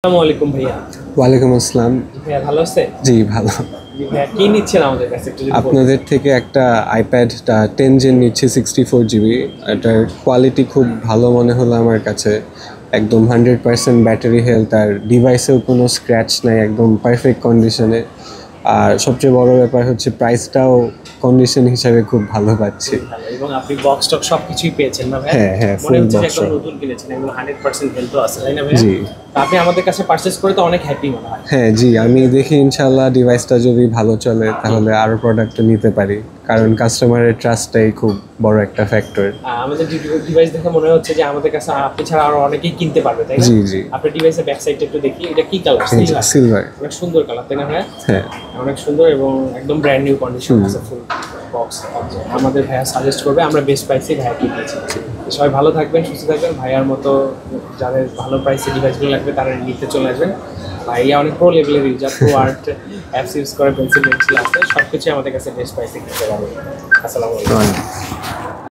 আসসালামু আলাইকুম ভাইয়া। ওয়ালাইকুম আসসালাম। ভাইয়া ভালো আছে? জি ভালো। ভাইয়া কি নিচ্ছেন আমাদের কাছে একটু যদি বলতেন। আপনাদের থেকে একটা আইপ্যাড 10 জেন নিচ্ছি 64 GB। এটার কোয়ালিটি খুব ভালো মনে হলো আমার কাছে। একদম 100% ব্যাটারি হেলথ, আর ডিভাইসেও কোনো স্ক্র্যাচ নাই, একদম পারফেক্ট কন্ডিশনে। আর সবচেয়ে বড় ব্যাপার হচ্ছে প্রাইসটাও কন্ডিশন হিসাবে খুব ভালো পাচ্ছি। ভালো, এবং আপনি বক্স টক সবকিছুই পেয়েছেন না ভাইয়া? হ্যাঁ হ্যাঁ, মনে ফুল হচ্ছে যে বক্স। একদম নতুন কিনেছেন, এগুলো 100% হেলথও আছে তাই না ভাইয়া? জি তা আপনি আমাদের কাছে পারচেজ করে তো অনেক হ্যাপি মনে হয়। হ্যাঁ, জি আমি দেখি ইনশাল্লাহ ডিভাইসটা যদি ভালো চলে তাহলে আরও প্রোডাক্টটা নিতে পারি, কারণ কাস্টমারের ট্রাস্টটাই খুব বড় একটা ফ্যাক্টর। আমাদের ডিভাইস দেখে মনে হচ্ছে যে আমাদের কাছে আপনি ছাড়া আরো অনেকেই কিনতে পারবে তাই না? জি জি। আপনার ডিভাইসের ব্যাক সাইডটা একটু দেখি, এটা কি কালার? সিলভার। অনেক সুন্দর কালার তাই না ভাইয়া? হ্যাঁ অনেক সুন্দর এবং একদম ব্র্যান্ড নিউ কন্ডিশন আছে, ফুল বক্স। আমাদের ভাইয়া সাজেস্ট করবে, আমরা বেস্ট প্রাইসে ভাইয়া কিনেছি। সবাই ভালো থাকবেন, সুস্থ থাকবেন। ভাইয়ার মতো যাদের ভালো প্রাইসে ডিভাইসগুলো লাগবে তারা নিতে চলে আসবেন। ভাইয়া অনেক প্রো লেভেলের user, pro art apps use করে, পেন্সিল আছে, সব কিছু আমাদের কাছে বেস্ট প্রাইসে কিনতে পারবেন। আসসালামু আলাইকুম।